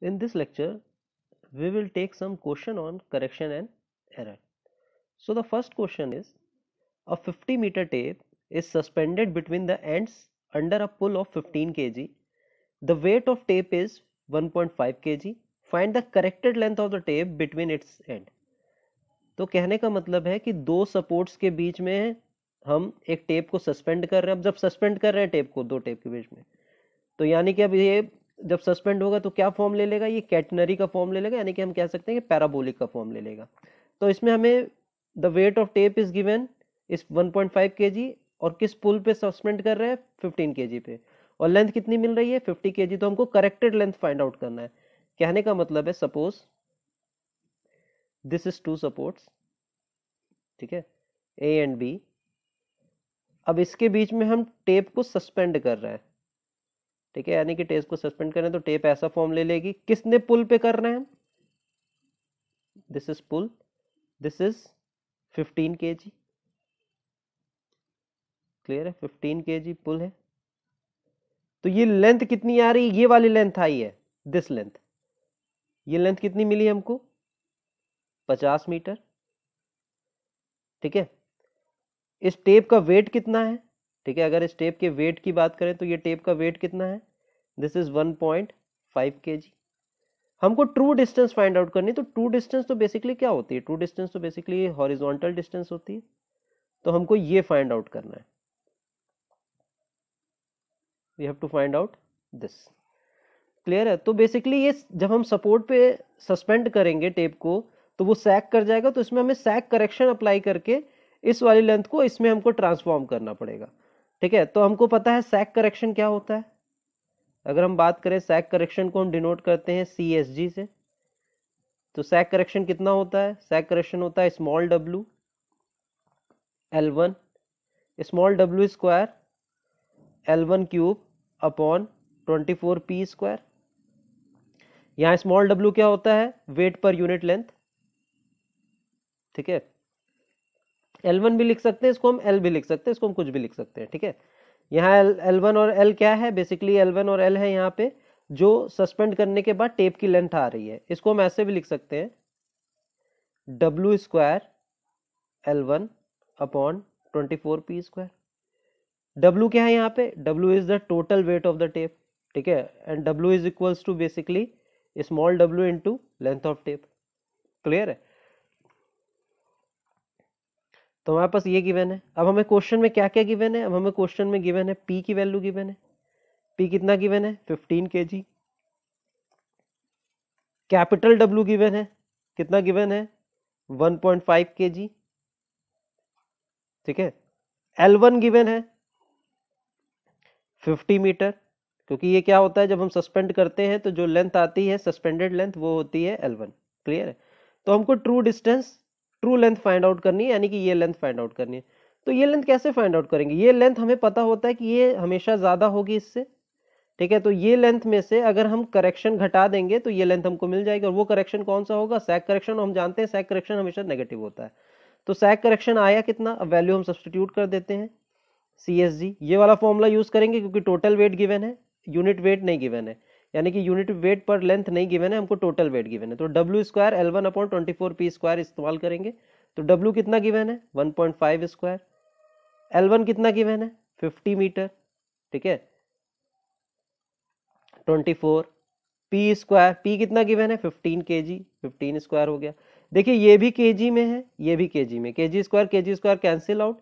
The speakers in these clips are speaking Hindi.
In this lecture, we will take some question on correction and error. So the first question is, a 50 meter tape is suspended between the ends under a pull of 15 kg. The weight of tape is 1.5 kg. Find the corrected length of the tape between its end. तो कहने का मतलब है कि दो सपोर्ट्स के बीच में हम एक टेप को सस्पेंड कर रहे हैं। अब जब सस्पेंड कर रहे हैं टेप को दो टेप के बीच में, तो यानी कि अब ये जब सस्पेंड होगा तो क्या फॉर्म ले लेगा, ये कैटनरी का फॉर्म ले लेगा, यानी कि हम कह सकते हैं कि पैराबोलिक का फॉर्म ले लेगा। तो इसमें हमें the weight of tape is given इस 1.5 kg और किस पुल पे सस्पेंड कर रहे हैं 15 kg पे, और लेंथ कितनी मिल रही है 50 kg। तो हमको करेक्टेड लेंथ फाइंड आउट करना है। कहने का मतलब है suppose this is two supports, ठीक है, ए एंड बी। अब इसके बीच में हम टेप को सस्पेंड कर रहे हैं, ठीक है, यानी कि टेप को सस्पेंड करें तो टेप ऐसा फॉर्म ले लेगी। किसने पुल पे कर रहे हैं हम, this is pull, this is 15 kg, clear है, 15 kg पुल है। तो ये लेंथ कितनी आ रही है, ये वाली लेंथ आई है, दिस लेंथ, ये लेंथ कितनी मिली हमको 50 मीटर, ठीक है। इस टेप का वेट कितना है, ठीक है, अगर इस टेप के वेट की बात करें तो ये टेप का वेट कितना है, दिस इज 1.5 kg। हमको ट्रू डिस्टेंस फाइंड आउट करनी। तो ट्रू डिस्टेंस तो बेसिकली क्या होती है, ट्रू डिस्टेंस तो बेसिकली हॉरिजॉन्टल डिस्टेंस होती है। तो हमको ये फाइंड आउट करना है, we have to find out this, clear है। तो बेसिकली ये जब हम सपोर्ट पे सस्पेंड करेंगे टेप को तो वो सैग कर जाएगा, तो इसमें हमें सैग करेक्शन अप्लाई करके इस वाली लेंथ को इसमें हमको ट्रांसफॉर्म करना पड़ेगा, ठीक है। तो हमको पता है सैग करेक्शन क्या होता है। अगर हम बात करें सैग करेक्शन को हम डिनोट करते हैं CSG से। तो सैग करेक्शन कितना होता है, सैग करेक्शन होता है small w L1 small w square L1 cube upon 24p square. यहाँ स्मॉल w क्या होता है, वेट पर यूनिट लेंथ, ठीक है। L1 भी लिख सकते हैं, इसको हम L भी लिख सकते हैं, इसको हम कुछ भी लिख सकते हैं, ठीक है। यहाँ L1 और L क्या है, बेसिकली L1 और L है यहाँ पे जो सस्पेंड करने के बाद टेप की लेंथ आ रही है। इसको हम ऐसे भी लिख सकते हैं W square L1 upon 24p square. W क्या है यहाँ पे, W is the total weight of the tape, ठीक है, and W is equals to basically small w into length of tape, clear है। तो हमारे पास ये गिवन है। अब हमें क्वेश्चन में क्या क्या गिवन है, अब हमें क्वेश्चन में गिवन है P की वैल्यू गिवन है। P कितना गिवन है 15 kg। कैपिटल W गिवन है, कितना गिवन है 1.5 kg, ठीक है। L1 गिवन है 50 मीटर, क्योंकि ये क्या होता है जब हम सस्पेंड करते हैं तो जो लेंथ आती है सस्पेंडेड लेंथ वो होती है L1, क्लियर है। तो हमको true distance, true length find out करनी है, यानी कि ये लेंथ फाइंड आउट करनी है। तो ये लेंथ कैसे फाइंड आउट करेंगे, ये लेंथ हमें पता होता है कि ये हमेशा ज्यादा होगी इससे, ठीक है। तो ये लेंथ में से अगर हम करेक्शन घटा देंगे तो ये लेंथ हमको मिल जाएगी, और वो करेक्शन कौन सा होगा, सैग करेक्शन। हम जानते हैं सैग करेक्शन हमेशा नेगेटिव होता है। तो सैग करेक्शन आया कितना, अब वैल्यू हम सब्स्टिट्यूट कर देते हैं CSG, ये वाला फॉर्मूला यूज करेंगे क्योंकि टोटल वेट गिवन है, यूनिट वेट नहीं गिवन है, यानी कि यूनिट वेट पर लेंथ नहीं गिवन है, हमको टोटल वेट गिवन है। तो W square L1 upon 24p square इस्तेमाल करेंगे। तो W कितना गिवन है 1.5 स्क्वायर, L1 कितना गिवन है 50 मीटर, ठीक है, 24 p स्क्वायर, p कितना गिवन है 15 kg, 15 स्क्वायर हो गया। देखिए ये भी kg में है, ये भी kg में, kg स्क्वायर कैंसिल आउट,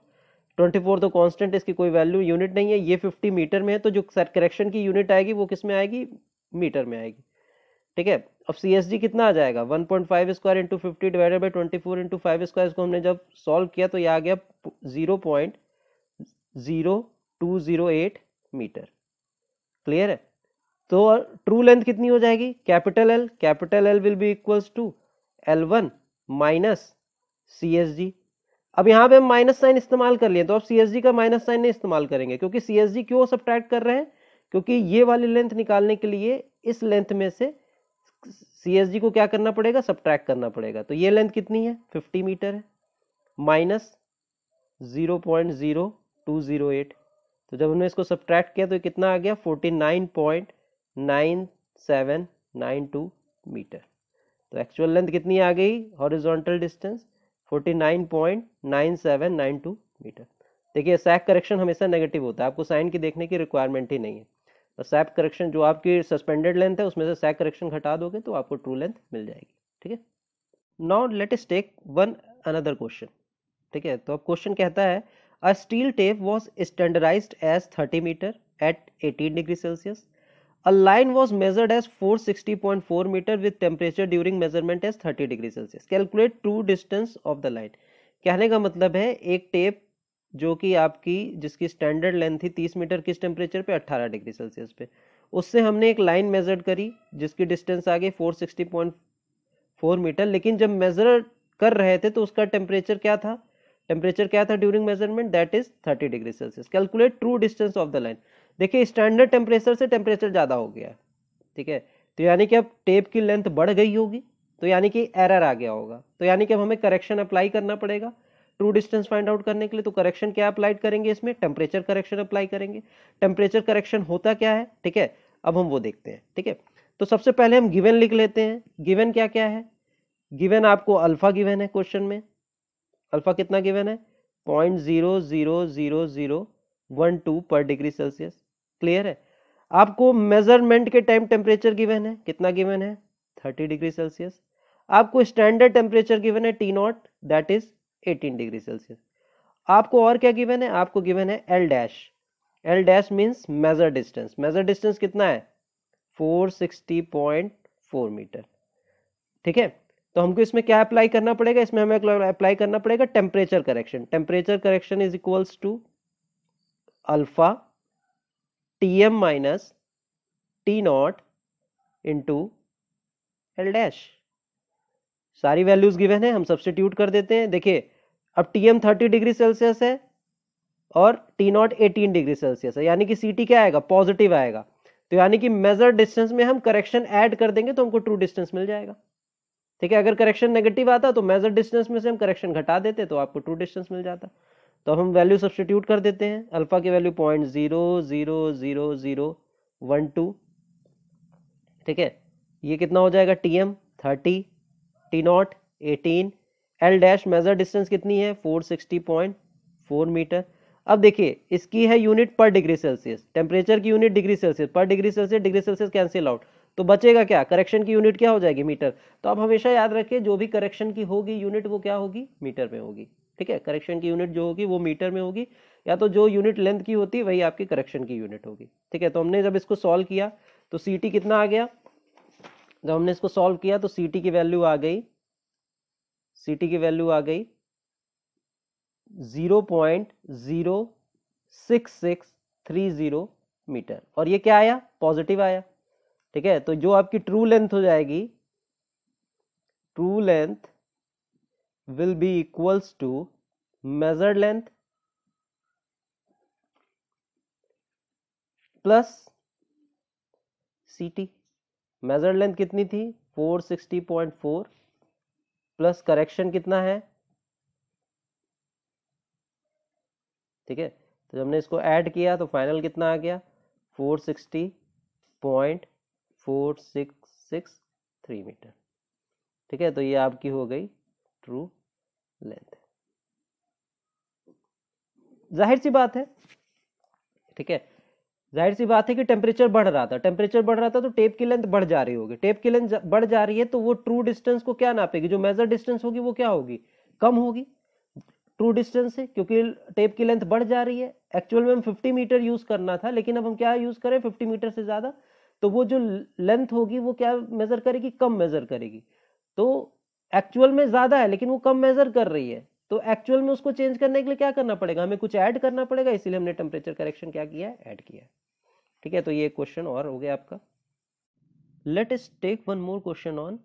24 तो कांस्टेंट, इसकी कोई वैल्यू यूनिट नहीं है। ये 50 मीटर में है, तो जो करेक्शन की यूनिट आएगी वो किस में आएगी, मीटर में आएगी, ठीक है। अब CSG कितना आ जाएगा 1.5 square into 50 divided by 24 into 5 square. इसको हमने जब सॉल्व किया तो ये आ गया 0.0208 मीटर, क्लियर है। तो ट्रू लेंथ कितनी हो जाएगी, capital L will be equals to L1 minus CSG। अब यहाँ पे हम माइनस साइन इस्तेमाल कर लिए, तो अब CSG का माइनस साइन नहीं इस्तेमाल करेंगे, क्योंकि CSG क्यों सब्ट्रैक्ट कर रहे हैं, क्योंकि ये वाली लेंथ निकालने के लिए इस लेंथ में से CSG को क्या करना पड़ेगा, सब्ट्रैक्ट करना पड़ेगा। तो ये लेंथ कितनी है 50 मीटर है, माइनस 0.0208। तो जब हमने इसको सब्ट्रैक्ट किया तो कितना आ गया 49.97 49.92 मीटर। तो एक्चुअल लेंथ कितनी आ गई हॉरिजॉन्टल डिस्टेंस 49.9792 मीटर। देखिए सैक करेक्शन हमेशा नेगेटिव होता है, आपको साइन की देखने की रिक्वायरमेंट ही नहीं है। तो सैक करेक्शन जो आपकी सस्पेंडेड लेंथ है उसमें से सैक करेक्शन घटा दोगे तो आपको ट्रू लेंथ मिल जाएगी। ठीक है, now let us take one another question. ठीक है, तो अब क्वेश्चन कहता है a steel tape was standardised as 30 metre at 18 degree Celsius. A line was measured as 460.4 meter with temperature during measurement as 30 degree Celsius. Calculate true distance of the line. कहने का मतलब है एक टेप जो कि आपकी जिसकी स्टैंडर्ड लेंथ थी 30 मीटर किस टेम्परेचर पे 18 डिग्री सेल्सियस पे, उससे हमने एक लाइन मेजर करी जिसकी डिस्टेंस आ गई 460.4 मीटर। लेकिन जब मेजर कर रहे थे तो उसका टेम्परेचर क्या था, during measurement that is 30 degree Celsius. Calculate true distance of the line. देखिए स्टैंडर्ड टेम्परेचर से टेम्परेचर ज्यादा हो गया। ठीक है, तो यानी कि अब टेप की लेंथ बढ़ गई होगी, तो यानी कि एरर आ गया होगा, तो यानी कि अब हमें करेक्शन अप्लाई करना पड़ेगा ट्रू डिस्टेंस फाइंड आउट करने के लिए। तो करेक्शन क्या अप्लाई करेंगे इसमें, टेम्परेचर करेक्शन अप्लाई करेंगे। टेम्परेचर करेक्शन होता क्या है, ठीक है, अब हम वो देखते हैं। ठीक है, तो सबसे पहले हम गिवन लिख लेते हैं। गिवन क्या क्या है, गिवन आपको अल्फा गिवन है क्वेश्चन में। अल्फा कितना गिवन है 0.00012 पर डिग्री सेल्सियस। क्लियर है। आपको मेजरमेंट के टाइम टेम्परेचर गिवन है, कितना गिवन है 30 डिग्री सेल्सियस। आपको स्टैंडर्ड टेम्परेचर गिवन है T not that is 18 degree Celsius. आपको और क्या गिवन है, आपको गिवन है L dash. L dash means major distance. Major distance कितना है 460.4 मीटर। ठीक है, तो हमको इसमें क्या अप्लाई करना पड़ेगा, इसमें हमें अप्लाई करना पड़ेगा temperature correction. Temperature correction is equals to alpha TM minus T naught into L dash. सारी वैल्यूज गिवन है, हम सब्स्टिट्यूट कर देते हैं। देखिए अब टीएम 30 डिग्री सेल्सियस है और टी नॉट 18 डिग्री सेल्सियस है, यानी कि सीटी क्या आएगा पॉजिटिव आएगा। तो यानी कि मेजर डिस्टेंस में हम करेक्शन ऐड कर देंगे तो हमको ट्रू डिस्टेंस मिल जाएगा। ठीक है, अगर करेक्शन नेगेटिव आता तो मेजर डिस्टेंस में से हम करेक्शन घटा देते तो आपको ट्रू डिस्टेंस मिल जाता। तो हम वैल्यू सब्स्टिट्यूट कर देते हैं। अल्फा की वैल्यू 0.00012। ठीक है, ये कितना हो जाएगा TM 30, T not 18, L dash major distance कितनी है 460.4 मीटर। अब देखिए इसकी है यूनिट पर डिग्री सेल्सियस, टेम्परेचर की यूनिट डिग्री सेल्सियस, पर डिग्री सेल्सियस कैंसिल आउट, तो बचेगा क्या, करेक्शन की यूनिट क्या हो जाएगी मीटर। तो आप हमेशा याद रखिए जो भी करेक्शन की होगी यूनिट वो क्या होगी मीटर में होगी। ठीक है, करेक्शन की यूनिट जो होगी वो मीटर में होगी, या तो जो यूनिट लेंथ की होती है वही आपकी करेक्शन की यूनिट होगी। ठीक है, तो हमने जब इसको सॉल्व किया तो सीटी कितना आ गया, जब हमने इसको सॉल्व किया तो सीटी की वैल्यू आ गई 0.06630 मीटर, और ये क्या आया पॉजिटिव आया। ठीक है, तो जो आपकी ट्रू लेंथ हो जाएगी, true length will be equals to measured length plus CT. Measured length कितनी थी 460.4 प्लस करेक्शन कितना है। ठीक है, तो जब हमने इसको ऐड किया तो फाइनल कितना आ गया 460.463 मीटर। ठीक है, तो ये आपकी हो गई ट्रू लेंथ। जाहिर सी बात है, ठीक है, जाहिर सी बात है कि टेम्परेचर बढ़ रहा था, तो टेप की लेंथ बढ़ जा रही होगी। टेप की लेंथ बढ़ जा रही है तो वो ट्रू डिस्टेंस को क्या नापेगी, जो मेजर डिस्टेंस होगी वो क्या होगी कम होगी ट्रू डिस्टेंस से, क्योंकि टेप की लेंथ बढ़ जा रही है। एक्चुअल में हम 50 मीटर यूज करना था लेकिन अब हम क्या यूज करें 50 मीटर से ज्यादा, तो वो जो लेंथ होगी वो क्या मेजर करेगी, कम मेजर करेगी। तो एक्चुअल में ज्यादा है लेकिन वो कम मेजर कर रही है, तो एक्चुअल में उसको चेंज करने के लिए क्या करना पड़ेगा, हमें कुछ ऐड करना पड़ेगा, इसीलिए हमने टेम्परेचर करेक्शन क्या किया है ऐड किया है। ठीक है, तो ये क्वेश्चन और हो गया आपका। Let us take one more question on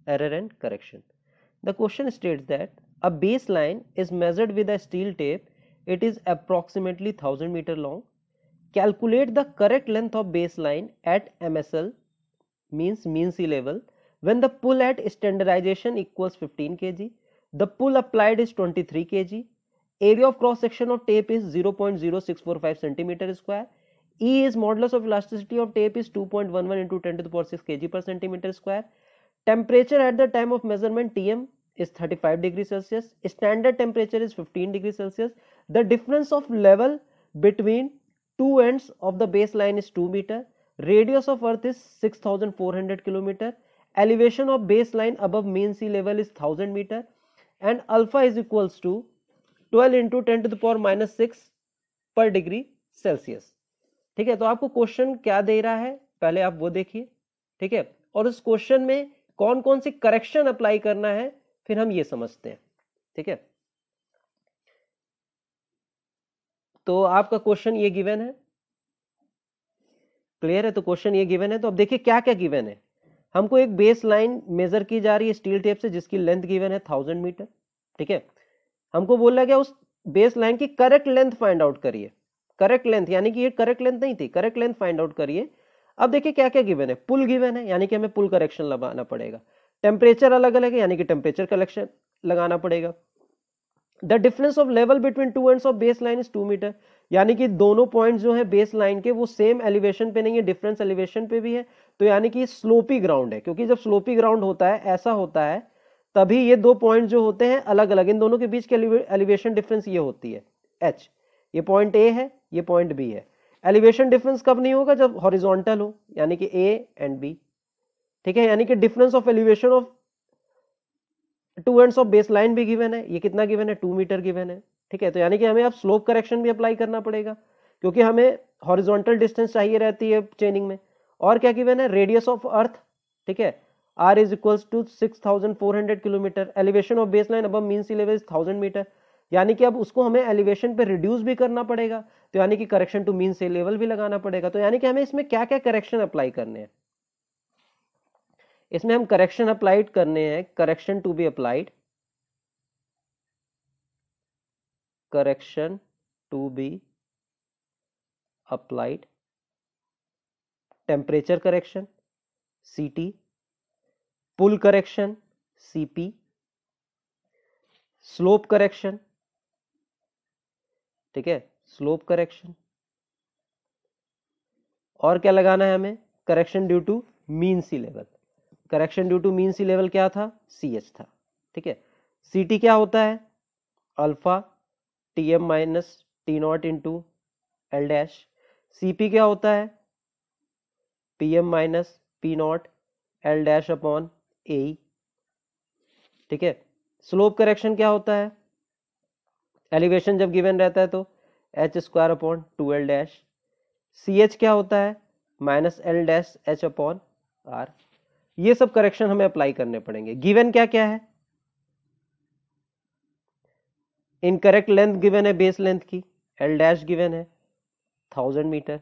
error and correction. The question states that a baseline is measured with a steel tape. It is approximately 1000 meter long. Calculate the correct length of baseline at MSL means mean sea level when the pull at standardization equals 15 kg. The pull applied is 23 kg. Area of cross section of tape is 0.0645 centimeter square. E is modulus of elasticity of tape is 2.11 into 10 to the power 6 kg per centimeter square. Temperature at the time of measurement Tm is 35 degrees Celsius. Standard temperature is 15 degrees Celsius. The difference of level between two ends of the baseline is 2 meter. Radius of earth is 6400 kilometer. Elevation of baseline above mean sea level is 1000 meter. And alpha is equals to 12 into 10 to the power minus 6 per degree Celsius. ठीक है, तो आपको क्वेश्चन क्या दे रहा है पहले आप वो देखिए. ठीक है, और उस क्वेश्चन में कौन कौन सी करेक्शन अप्लाई करना है फिर हम ये समझते हैं. ठीक है, तो आपका क्वेश्चन ये गिवन है. क्लियर है, तो क्वेश्चन ये गिवन है. तो अब देखिए क्या क्या गिवन है. हमको एक बेस लाइन मेजर की जा रही है स्टील टेप से जिसकी लेंथ गिवन है 1000 मीटर. ठीक है, हमको बोला गया उस बेस लाइन की करेक्ट लेंथ फाइंड आउट करिए. करेक्ट लेंथ यानी कि ये करेक्ट लेंथ नहीं थी, करेक्ट लेंथ फाइंड आउट करिए. अब देखिए क्या क्या गिवन है. पुल गिवन है यानी कि हमें पुल करेक्शन लगाना पड़ेगा. टेम्परेचर अलग अलग है यानी कि टेम्परेचर करेक्शन लगाना पड़ेगा. The difference of level between two ends of base line is 2 metre यानी कि दोनों पॉइंट जो है बेस लाइन के वो सेम एलिवेशन पे नहीं है, डिफरेंस एलिवेशन पे भी है. तो यानी कि स्लोपी ग्राउंड है, क्योंकि जब स्लोपी ग्राउंड होता है ऐसा होता है तभी ये दो पॉइंट जो होते हैं अलग अलग, इन दोनों के बीच की एलिवेशन डिफरेंस ये होती है h. ये पॉइंट A है, ये पॉइंट B है. एलिवेशन डिफरेंस कब नहीं होगा? जब हॉरिजॉन्टल हो यानी कि A एंड B. ठीक है, यानी कि difference of elevation of to ends of base line भी गिवन है. ये कितना गिवन है? 2 मीटर गिवन है. ठीक है, तो यानी कि हमें अब स्लोप करेक्शन भी अप्लाई करना पड़ेगा क्योंकि हमें हॉरिजॉन्टल डिस्टेंस चाहिए रहती है चेनिंग में. और क्या गिवन है? Radius of Earth. ठीक है, r is equals to 6400 kilometre. Elevation of base line above mean sea level is 1000 metre. यानी कि अब उसको हमें एलिवेशन पे रिड्यूस भी करना पड़ेगा, तो यानी कि correction to mean sea level भी लगाना पड़ेगा. तो यानी कि हमें इसमें क्या क्या करेक्शन अप्लाई करने हैं. इसमें हम करेक्शन अप्लाइड करने हैं. Correction to be applied, correction to be applied, temperature correction CT, pull correction CP, slope correction. ठीक है, स्लोप करेक्शन. और क्या लगाना है हमें? Correction due to mean sea level. Correction due to mean sea level क्या था? CH था. ठीक है, CT क्या होता है? Alpha TM minus T0 into L dash. CP क्या होता है? PM minus P0 L dash upon AE. ठीक है, स्लोप करेक्शन क्या होता है? एलिवेशन जब गिवन रहता है तो h square upon 2L dash. CH क्या होता है? Minus L dash H upon R. ये सब करेक्शन हमें अप्लाई करने पड़ेंगे. गिवन क्या क्या है? इनकरेक्ट लेंथ गिवन है बेस लेंथ की, L डैश गिवन है 1000 मीटर.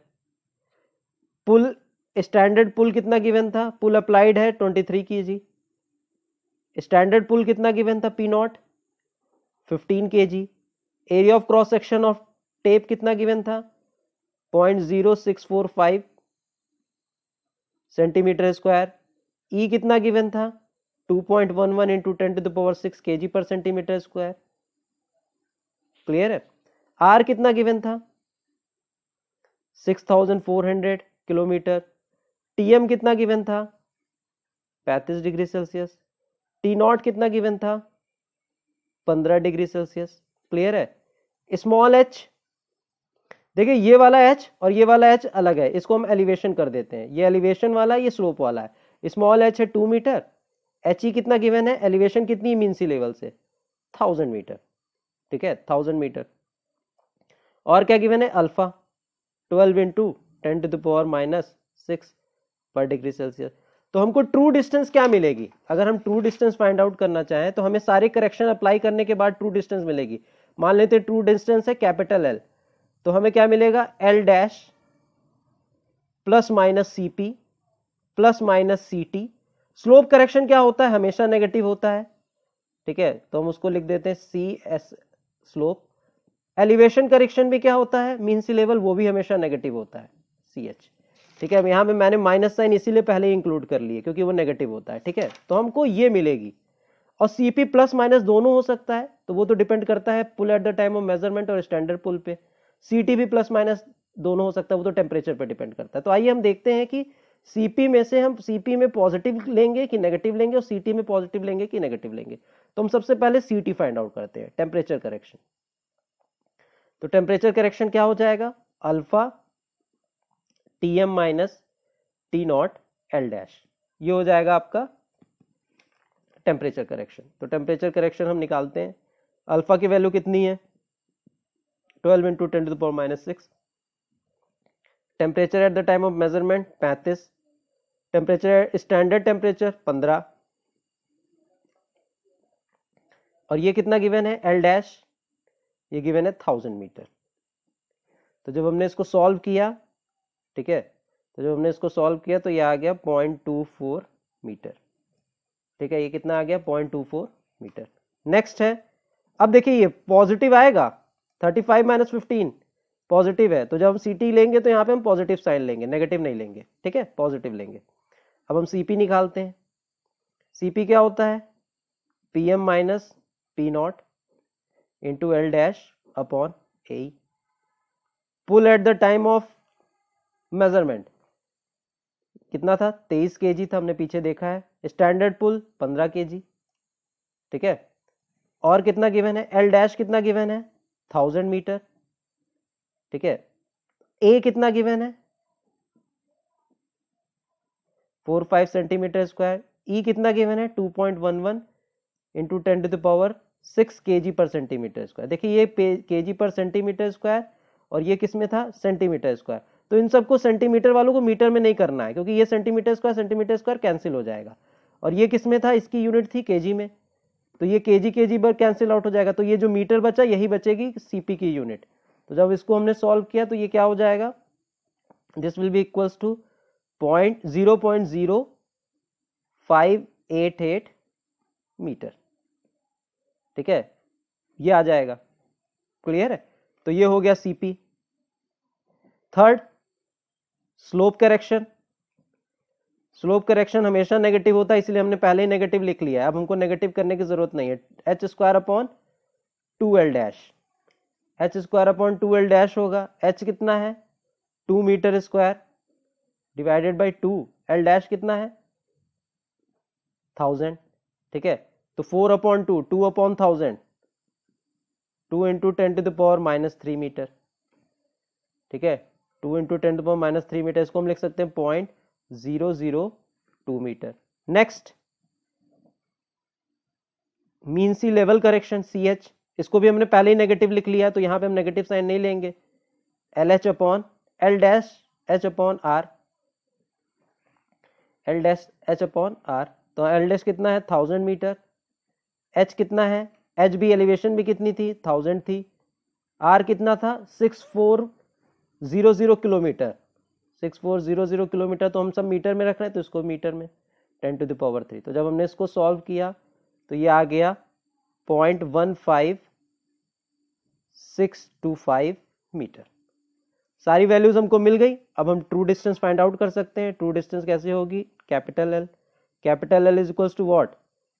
पुल स्टैंडर्ड पुल कितना गिवन था? पुल अप्लाइड है 23 kg. स्टैंडर्ड पुल कितना गिवन था? P0 15 kg. Area of cross section of tape कितना गिवन था? 0.0645 सेंटीमीटर स्क्वायर. E कितना गिवन था? 2.11 into 10 to the power 6 kg पर सेंटीमीटर स्क्वायर. क्लियर है. R कितना गिवन था? 6400 किलोमीटर. TM कितना गिवन था? 35 डिग्री सेल्सियस. T0 कितना गिवन था? 15 डिग्री सेल्सियस. क्लियर है. स्मॉल h, देखिए ये वाला h और ये वाला h अलग है, इसको हम एलिवेशन कर देते हैं. ये एलिवेशन वाला है, ये स्लोप वाला है. स्मॉल h है 2 मीटर. HE कितना गिवन है? एलिवेशन कितनी मीन सी लेवल से? 1000 मीटर. ठीक है, 1000 मीटर. और क्या गिवन है? Alpha 12 into 10 to the power minus 6 पर डिग्री सेल्सियस. तो हमको ट्रू डिस्टेंस क्या मिलेगी? अगर हम ट्रू डिस्टेंस फाइंड आउट करना चाहें तो हमें सारे करेक्शन अप्लाई करने के बाद ट्रू डिस्टेंस मिलेगी. मान लेते हैं ट्रू डिस्टेंस है कैपिटल L, तो हमें क्या मिलेगा? L dash plus minus CP plus minus CT. Slope correction क्या होता है? हमेशा नेगेटिव होता है. ठीक है, तो हम उसको लिख देते हैं CS स्लोप. एलिवेशन करेक्शन भी क्या होता है? मीन सी लेवल, वो भी हमेशा नेगेटिव होता है, CH. ठीक है, यहाँ पे मैंने माइनस साइन इसीलिए पहले ही इंक्लूड कर लिए क्योंकि वो नेगेटिव होता है. ठीक है, तो हमको ये मिलेगी. और CP प्लस माइनस दोनों हो सकता है, तो वो तो डिपेंड करता है pull at the time of measurement और स्टैंडर्ड पुल पे. CT भी प्लस माइनस दोनों हो सकता है, वो तो टेम्परेचर पर डिपेंड करता है। तो आइए हम देखते हैं कि सीपी में से हम सीपी में पॉजिटिव लेंगे कि नेगेटिव लेंगे और सीटी में पॉजिटिव लेंगे कि नेगेटिव लेंगे। तो हम सबसे पहले सीटी फाइंड आउट करते हैं, टेम्परेचर करेक्शन। तो टेम्परेचर करेक्शन क्या हो जाएगा, alpha TM minus T naught L dash, ये हो जाएगा आपका टेम्परेचर करेक्शन। तो टेम्परेचर करेक्शन हम निकालते हैं, अल्फा की वैल्यू कितनी है 12 into 10⁻⁻⁶। Temperature at the time of measurement 35, temperature standard temperature 15, और ये कितना गिवन है एल डैश, ये गिवन है 1000 मीटर। तो जब हमने इसको सॉल्व किया, ठीक है, तो जब हमने इसको सॉल्व किया तो ये आ गया 0.24 मीटर। ठीक है, ये कितना आ गया 0.24 मीटर। नेक्स्ट है, अब देखिए ये पॉजिटिव आएगा, 35 माइनस 15 पॉजिटिव है, तो जब हम सीटी लेंगे तो यहाँ पे हम पॉजिटिव साइन लेंगे, नेगेटिव नहीं लेंगे, ठीक है, पॉजिटिव लेंगे। अब हम सीपी निकालते हैं, सीपी क्या होता है PM minus P naught into L dash upon A. Pull at the time of measurement कितना था 23 केजी था, हमने पीछे देखा है। स्टैंडर्ड पुल 15 केजी, ठीक है, और कितना गिवन है एल डैश कितना गिवन है 1000 मीटर, ठीक है, ए कितना गिवन है 45 सेंटीमीटर स्क्वायर, ई कितना गिवन है 2.11 इंटू 10⁻⁶ केजी पर सेंटीमीटर स्क्वायर। देखिए ये केजी पर सेंटीमीटर स्क्वायर और ये किस में था सेंटीमीटर स्क्वायर, तो इन सबको सेंटीमीटर वालों को मीटर में नहीं करना है, क्योंकि ये सेंटीमीटर स्क्वायर कैंसिल हो जाएगा, और ये किस में था इसकी यूनिट थी केजी में, तो ये केजी पर कैंसिल आउट हो जाएगा, तो ये जो मीटर बचा यही बचेगी सीपी की यूनिट। तो जब इसको हमने सॉल्व किया तो ये क्या हो जाएगा, this will be equals to 0.0588 metre, ठीक है, ये आ जाएगा, क्लियर है। तो ये हो गया CP. Third, slope correction. Slope correction हमेशा नेगेटिव होता है, इसलिए हमने पहले ही नेगेटिव लिख लिया है, अब हमको नेगेटिव करने की जरूरत नहीं है। H square upon 2l dash, H square upon 2l dash होगा, एच कितना है 2 metre square divided by 2, L dash कितना है 1000, ठीक है, तो 4 अपॉन 2, 2 अपॉन 1000, 2 इंटू 10⁻³ मीटर, ठीक है, 2 इंटू 10⁻³ मीटर, इसको हम लिख सकते हैं 0.002 metre. Next, mean sea level correction C H, इसको भी हमने पहले ही नेगेटिव लिख लिया है, तो यहां पे हम नेगेटिव साइन नहीं लेंगे। L H upon L dash H upon R, L dash H upon R, तो एल डैश कितना है 1000 मीटर, एच कितना है, एच भी एलिवेशन भी कितनी थी 1000 थी, आर कितना था 6400 किलोमीटर, 6400 किलोमीटर, तो हम सब मीटर में रख रहे हैं तो इसको मीटर में 10⁻3। तो जब हमने इसको सॉल्व किया तो ये आ गया 0.15625 मीटर। सारी वैल्यूज हमको मिल गई। अब हम ट्रू डिस्टेंस फाइंड आउट कर सकते हैं। ट्रू डिस्टेंस कैसे होगी, capital L, capital L is equals to what,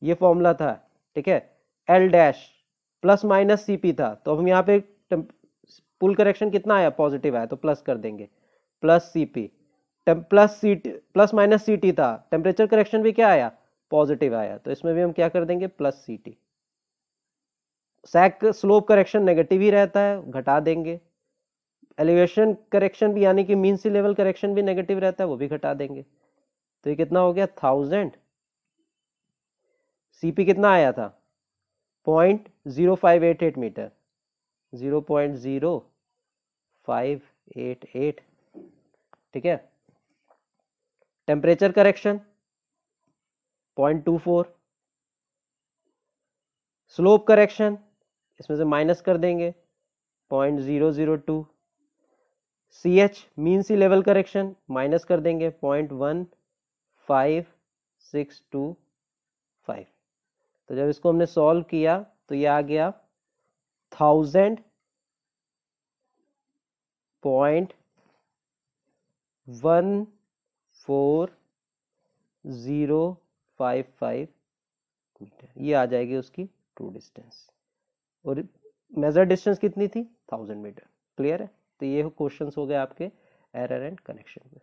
ये फॉर्मूला था, ठीक है, L dash plus minus CP था, तो अब हम यहाँ पे पुल करेक्शन कितना आया पॉजिटिव आया तो प्लस कर देंगे, plus CP, plus C plus minus C T था, टेम्परेचर करेक्शन भी क्या आया पॉजिटिव आया, तो इसमें भी हम क्या कर देंगे plus C T. Sag slope correction negative ही रहता है, घटा देंगे। एलिवेशन करेक्शन भी यानी कि मीन सी लेवल करेक्शन भी नेगेटिव रहता है, वो भी घटा देंगे। तो ये कितना हो गया 1000, सीपी कितना आया था 0.0588 मीटर, 0.0588, ठीक है। टेम्परेचर करेक्शन 0.24, स्लोप करेक्शन इसमें से माइनस कर देंगे 0.002, C H mean sea level correction minus कर देंगे 0.15625। तो जब इसको हमने सॉल्व किया तो ये आ गया 1000.14055 मीटर, ये आ जाएगी उसकी ट्रू डिस्टेंस, और मेजर डिस्टेंस कितनी थी 1000 मीटर, क्लियर है। तो ये क्वेश्चंस हो गए आपके एरर एंड कनेक्शन में।